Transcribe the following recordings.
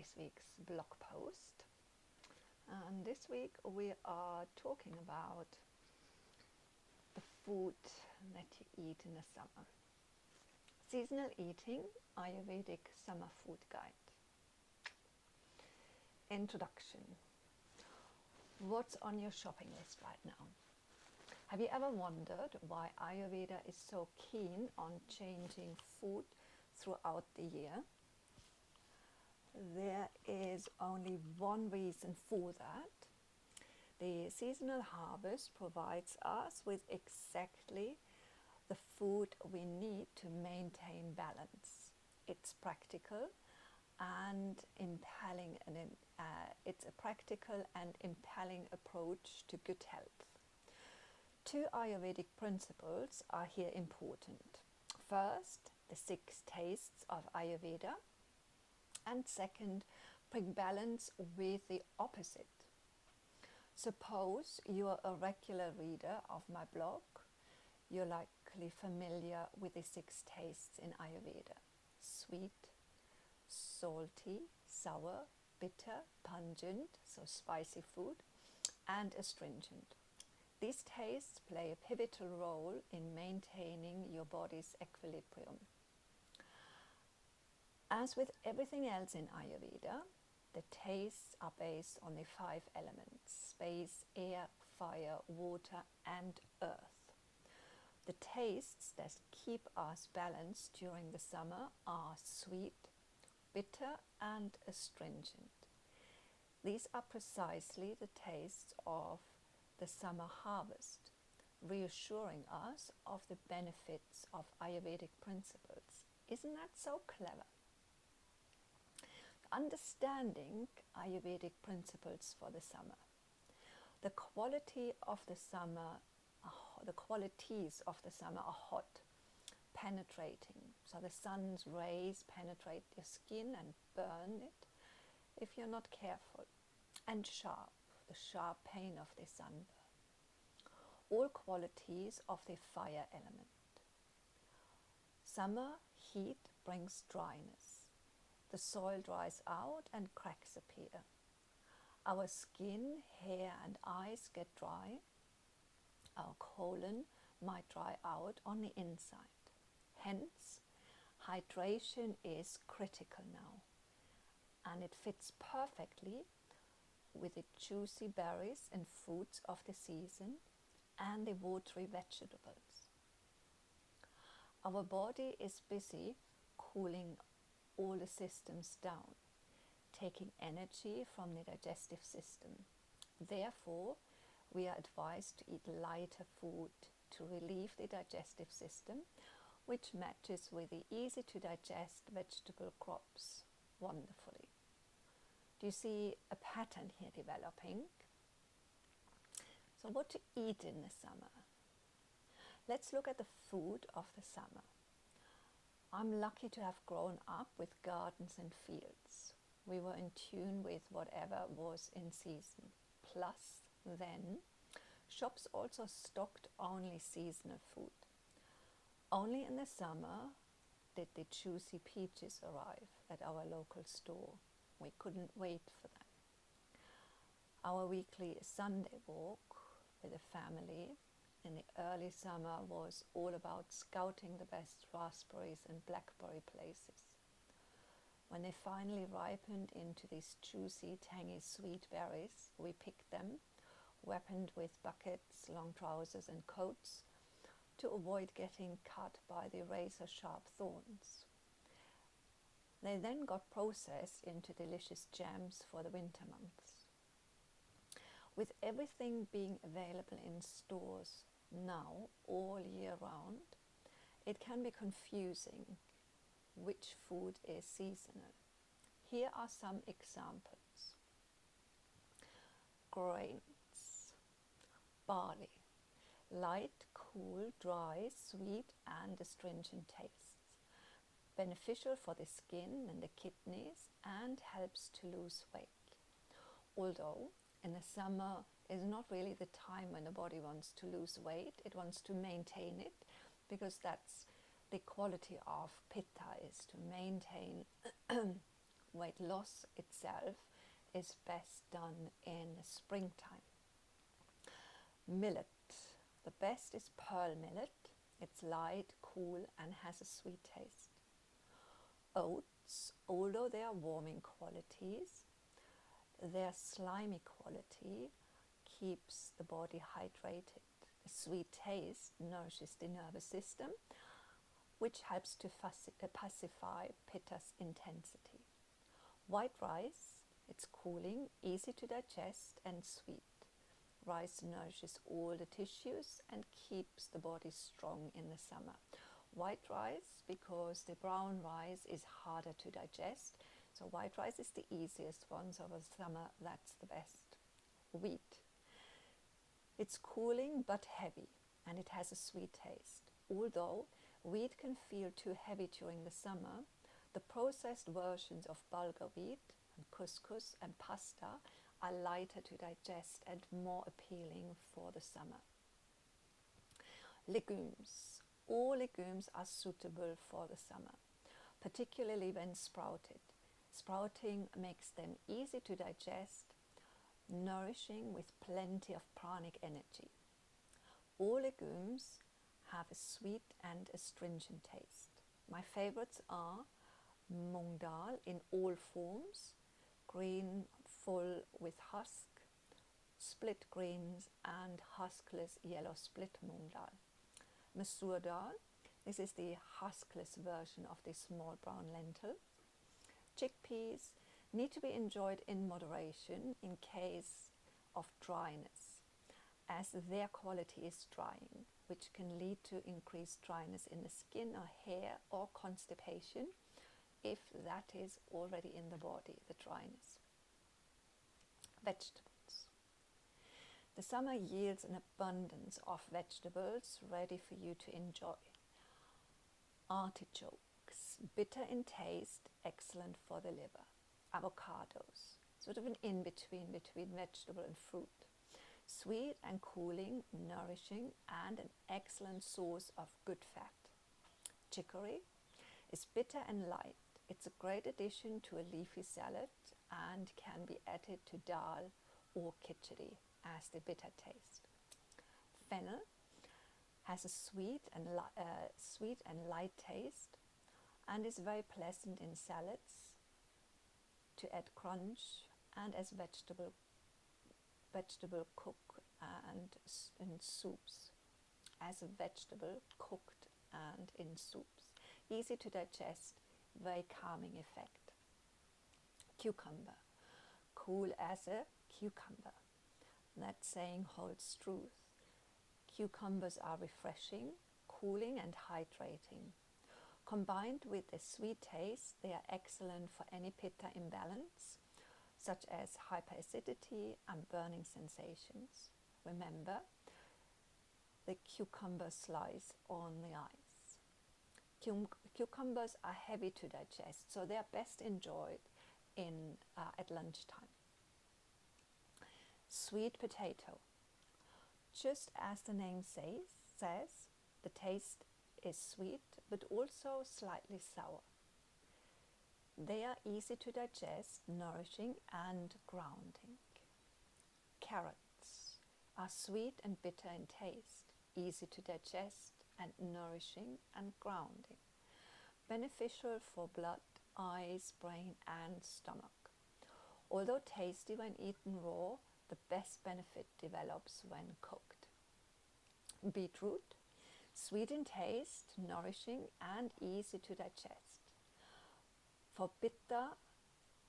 this week's blog post. And this week we are talking about the food that you eat in the summer. Seasonal eating, Ayurvedic Summer Food Guide. Introduction. What's on your shopping list right now? Have you ever wondered why Ayurveda is so keen on changing food throughout the year? There is only one reason for that. The seasonal harvest provides us with exactly the food we need to maintain balance. It's practical and impelling, it's a practical and impelling approach to good health. Two Ayurvedic principles are here important. First, the 6 tastes of Ayurveda, and second, bring balance with the opposite. Suppose you're a regular reader of my blog. You're likely familiar with the 6 tastes in Ayurveda: sweet, salty, sour, bitter, pungent, so spicy food, and astringent. These tastes play a pivotal role in maintaining your body's equilibrium. As with everything else in Ayurveda, the tastes are based on the 5 elements: space, air, fire, water, and earth. The tastes that keep us balanced during the summer are sweet, bitter, and astringent. These are precisely the tastes of the summer harvest, reassuring us of the benefits of Ayurvedic principles. Isn't that so clever? Understanding Ayurvedic principles for the summer. The qualities of the summer are hot, penetrating, so the sun's rays penetrate your skin and burn it if you're not careful, and sharp, the sharp pain of the sunburn. All qualities of the fire element. Summer heat brings dryness. The soil dries out and cracks appear. Our skin, hair and eyes get dry. Our colon might dry out on the inside. Hence, hydration is critical now, and it fits perfectly with the juicy berries and fruits of the season and the watery vegetables. Our body is busy cooling all the systems down, taking energy from the digestive system. Therefore, we are advised to eat lighter food to relieve the digestive system, which matches with the easy to digest vegetable crops wonderfully. Do you see a pattern here developing? So what to eat in the summer? Let's look at the food of the summer. I'm lucky to have grown up with gardens and fields. We were in tune with whatever was in season. Plus, then, shops also stocked only seasonal food. Only in the summer did the juicy peaches arrive at our local store. We couldn't wait for them. Our weekly Sunday walk with the family in the early summer was all about scouting the best raspberries and blackberry places. When they finally ripened into these juicy, tangy, sweet berries, we picked them, weaponed with buckets, long trousers and coats, to avoid getting cut by the razor-sharp thorns. They then got processed into delicious jams for the winter months. With everything being available in stores now all year round, it can be confusing which food is seasonal. Here are some examples. Grains, barley, light, cool, dry, sweet and astringent tastes, beneficial for the skin and the kidneys and helps to lose weight. Although in the summer is not really the time when the body wants to lose weight, it wants to maintain it, because that's the quality of pitta, is to maintain weight loss itself is best done in the springtime. Millet. The best is pearl millet. It's light, cool, and has a sweet taste. Oats, although they are warming qualities, their slimy quality keeps the body hydrated. The sweet taste nourishes the nervous system, which helps to pacify pitta's intensity. White rice, it's cooling, easy to digest, and sweet. Rice nourishes all the tissues and keeps the body strong in the summer. White rice, because the brown rice is harder to digest, so white rice is the easiest one, so for summer that's the best. Wheat. It's cooling but heavy, and it has a sweet taste. Although wheat can feel too heavy during the summer, the processed versions of bulgur wheat and couscous and pasta are lighter to digest and more appealing for the summer. Legumes. All legumes are suitable for the summer, particularly when sprouted. Sprouting makes them easy to digest, nourishing with plenty of pranic energy. All legumes have a sweet and astringent taste. My favorites are mung dal in all forms, green full with husk, split greens, and huskless yellow split mung dal. Masoor dal, this is the huskless version of the small brown lentil. Chickpeas need to be enjoyed in moderation in case of dryness, as their quality is drying, which can lead to increased dryness in the skin or hair or constipation if that is already in the body, the dryness. Vegetables. The summer yields an abundance of vegetables ready for you to enjoy. Artichokes, bitter in taste, excellent for the liver. Avocados, sort of an in-between between vegetable and fruit. Sweet and cooling, nourishing, and an excellent source of good fat. Chicory is bitter and light. It's a great addition to a leafy salad and can be added to dal or khichdi as the bitter taste. Fennel has a sweet and light taste and is very pleasant in salads, to add crunch, and as vegetable cook and in soups. As a vegetable cooked and in soups. Easy to digest, very calming effect. Cucumber. Cool as a cucumber. That saying holds truth. Cucumbers are refreshing, cooling, and hydrating. Combined with a sweet taste, they are excellent for any pitta imbalance, such as hyperacidity and burning sensations. Remember the cucumber slice on the ice. Cucumbers are heavy to digest, so they are best enjoyed at lunchtime. Sweet potato. Just as the name says, the taste is sweet, but also slightly sour. They are easy to digest, nourishing, and grounding. Carrots are sweet and bitter in taste, easy to digest, and nourishing and grounding. Beneficial for blood, eyes, brain, and stomach. Although tasty when eaten raw, the best benefit develops when cooked. Beetroot, sweet in taste, nourishing, and easy to digest. For pitta,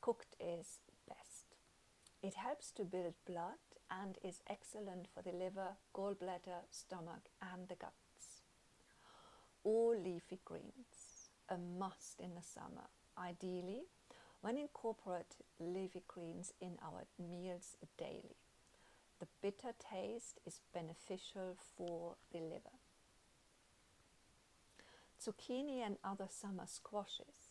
cooked is best. It helps to build blood and is excellent for the liver, gallbladder, stomach, and the guts. All leafy greens, a must in the summer. Ideally, when incorporate leafy greens in our meals daily. The bitter taste is beneficial for the liver. Zucchini and other summer squashes.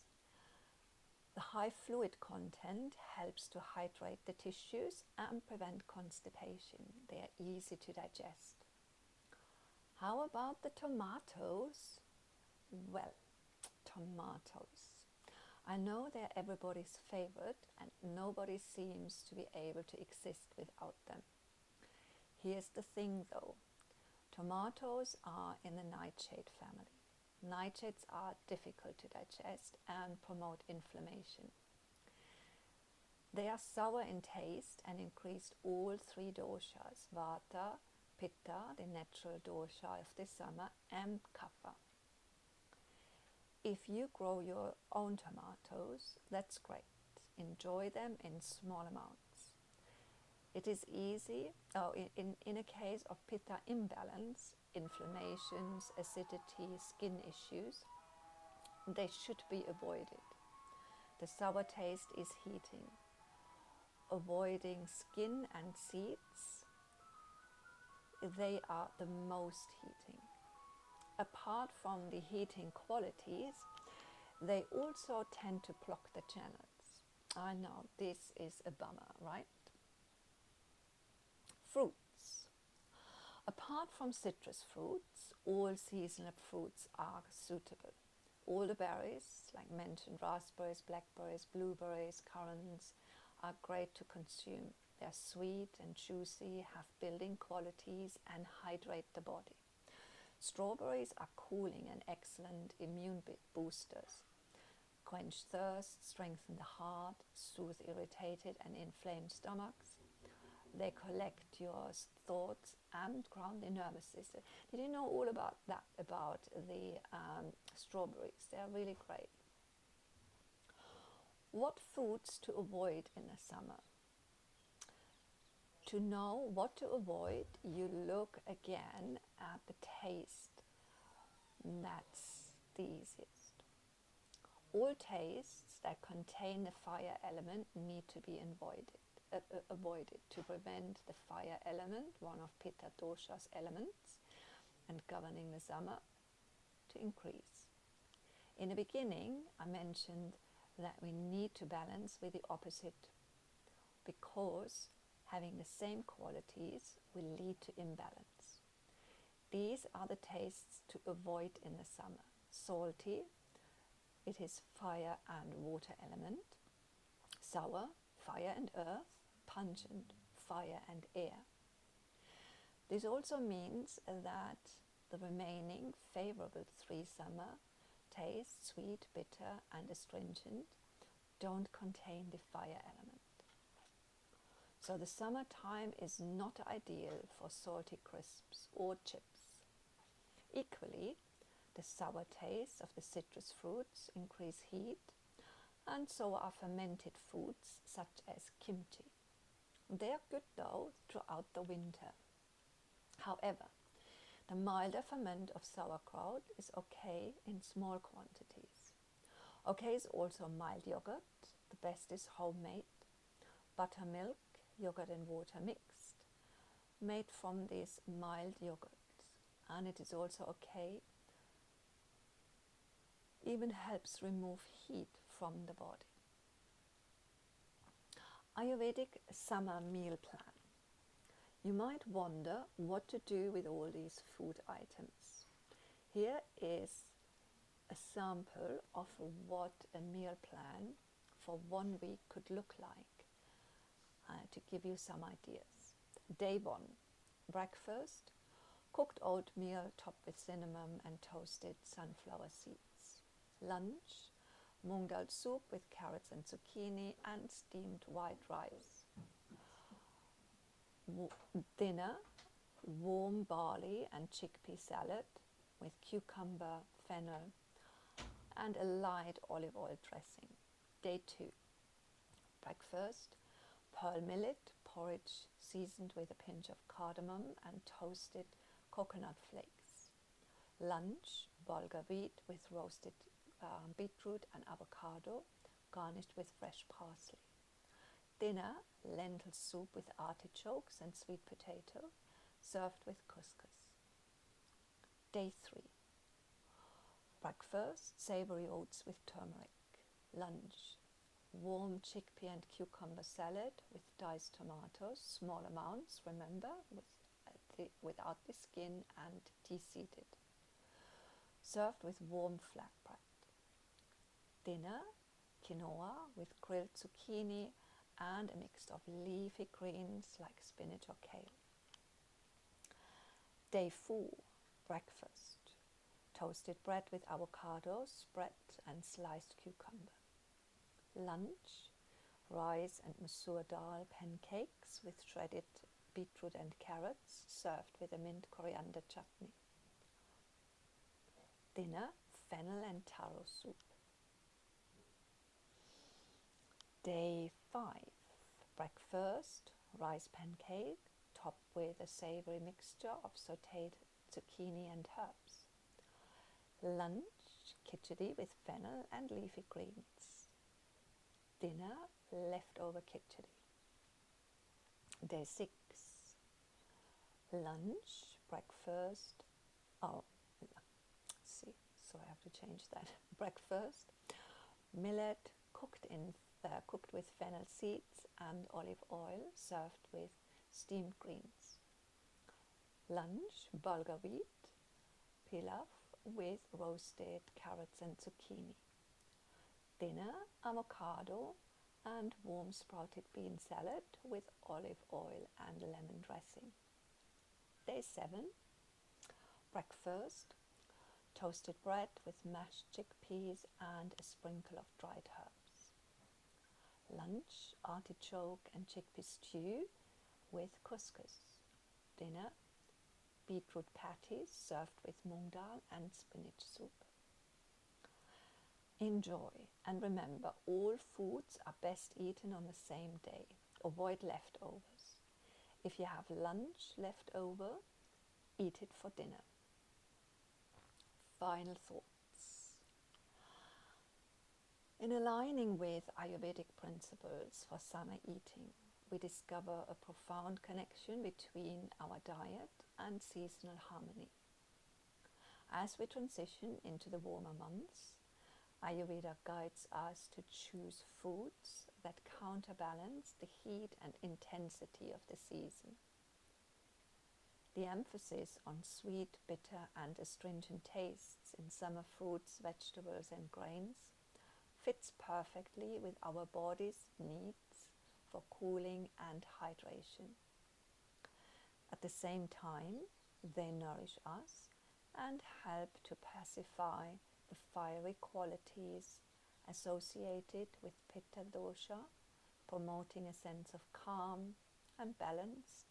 The high fluid content helps to hydrate the tissues and prevent constipation. They are easy to digest. How about the tomatoes? Well, tomatoes. I know they're everybody's favorite and nobody seems to be able to exist without them. Here's the thing though, tomatoes are in the nightshade family. Nightshades are difficult to digest and promote inflammation. They are sour in taste and increase all three doshas, Vata, Pitta, the natural dosha of the summer, and Kapha. If you grow your own tomatoes, that's great. Enjoy them in small amounts. It is easy, in a case of Pitta imbalance, inflammations, acidity, skin issues, they should be avoided. The sour taste is heating. Avoiding skin and seeds, they are the most heating. Apart from the heating qualities, they also tend to block the channels. I know, this is a bummer, right? Fruits. Apart from citrus fruits, all seasonal fruits are suitable. All the berries, like mentioned, raspberries, blackberries, blueberries, currants, are great to consume. They're sweet and juicy, have building qualities, and hydrate the body. Strawberries are cooling and excellent immune boosters. Quench thirst, strengthen the heart, soothe irritated and inflamed stomachs. They collect your thoughts and ground the nervous system. Did you know all about that, about the strawberries? They're really great. What foods to avoid in the summer? To know what to avoid, you look again at the taste. That's the easiest. All tastes that contain the fire element need to be avoided to prevent the fire element, one of Pitta dosha's elements and governing the summer, to increase. In the beginning, I mentioned that we need to balance with the opposite, because having the same qualities will lead to imbalance. These are the tastes to avoid in the summer. Salty, it is fire and water element. Sour, fire and earth. Pungent, fire and air. This also means that the remaining favorable three summer tastes, sweet, bitter and astringent, don't contain the fire element. So the summertime is not ideal for salty crisps or chips. Equally, the sour taste of the citrus fruits increase heat, and so are fermented foods such as kimchi. They are good though throughout the winter. However, the milder ferment of sauerkraut is okay in small quantities. Okay is also mild yogurt. The best is homemade. Buttermilk, yogurt and water mixed, made from these mild yogurts. And it is also okay, even helps remove heat from the body. Ayurvedic summer meal plan. You might wonder what to do with all these food items. Here is a sample of what a meal plan for 1 week could look like, to give you some ideas. Day 1, breakfast, cooked oatmeal topped with cinnamon and toasted sunflower seeds. Lunch, moong dal soup with carrots and zucchini and steamed white rice. Dinner, warm barley and chickpea salad with cucumber, fennel and a light olive oil dressing. Day 2, breakfast, pearl millet porridge seasoned with a pinch of cardamom and toasted coconut flakes. Lunch, bulgur wheat with roasted beetroot and avocado, garnished with fresh parsley. Dinner, lentil soup with artichokes and sweet potato, served with couscous. Day 3, breakfast, savory oats with turmeric. Lunch, warm chickpea and cucumber salad with diced tomatoes, small amounts, remember, without the skin and de-seeded. Served with warm flatbread. Dinner, quinoa with grilled zucchini and a mix of leafy greens like spinach or kale. Day 4, breakfast. Toasted bread with avocado, spread and sliced cucumber. Lunch, rice and masoor dal pancakes with shredded beetroot and carrots, served with a mint coriander chutney. Dinner, fennel and taro soup. Day 5, breakfast, rice pancake, topped with a savory mixture of sautéed zucchini and herbs. Lunch, khichdi with fennel and leafy greens. Dinner, leftover khichdi. Day 6, lunch, breakfast, so I have to change that. Breakfast, millet cooked with fennel seeds and olive oil, served with steamed greens. Lunch, bulgur wheat, pilaf with roasted carrots and zucchini. Dinner, avocado and warm sprouted bean salad with olive oil and lemon dressing. Day 7, breakfast, toasted bread with mashed chickpeas and a sprinkle of dried herbs. Lunch, artichoke and chickpea stew with couscous. Dinner, beetroot patties served with mung dal and spinach soup. Enjoy, and remember, all foods are best eaten on the same day. Avoid leftovers. If you have lunch left over, eat it for dinner. Final thoughts. In aligning with Ayurvedic principles for summer eating, we discover a profound connection between our diet and seasonal harmony. As we transition into the warmer months, Ayurveda guides us to choose foods that counterbalance the heat and intensity of the season. The emphasis on sweet, bitter and astringent tastes in summer fruits, vegetables and grains fits perfectly with our body's needs for cooling and hydration. At the same time, they nourish us and help to pacify the fiery qualities associated with Pitta dosha, promoting a sense of calm and balance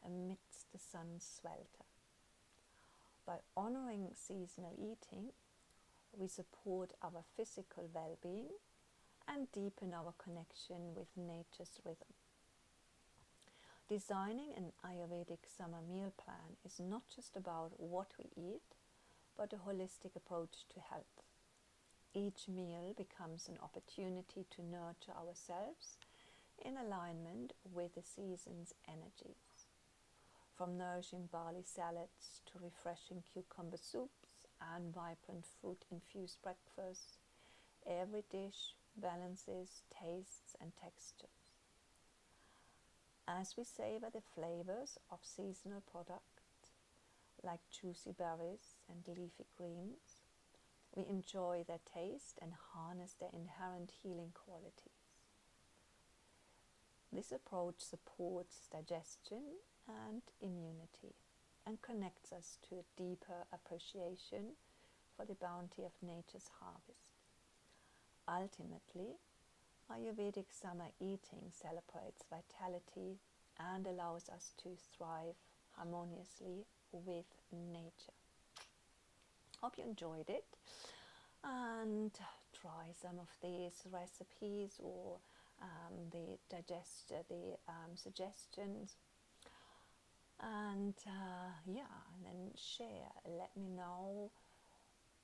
amidst the sun's swelter. By honoring seasonal eating, we support our physical well-being and deepen our connection with nature's rhythm. Designing an Ayurvedic summer meal plan is not just about what we eat, but a holistic approach to health. Each meal becomes an opportunity to nurture ourselves in alignment with the season's energies. From nourishing barley salads to refreshing cucumber soups and vibrant fruit-infused breakfasts, every dish balances tastes and textures. As we savor the flavors of seasonal products like juicy berries and leafy greens, we enjoy their taste and harness their inherent healing qualities. This approach supports digestion and immunity and connects us to a deeper appreciation for the bounty of nature's harvest. Ultimately, Ayurvedic summer eating celebrates vitality and allows us to thrive harmoniously with nature. Hope you enjoyed it and try some of these recipes or the suggestions, and then share. Let me know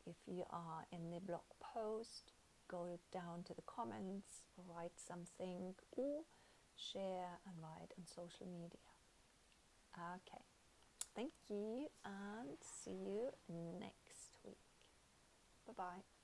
if you are in the blog post. Go down to the comments, write something, or share and write on social media. Okay, thank you and see you next week. Bye-bye.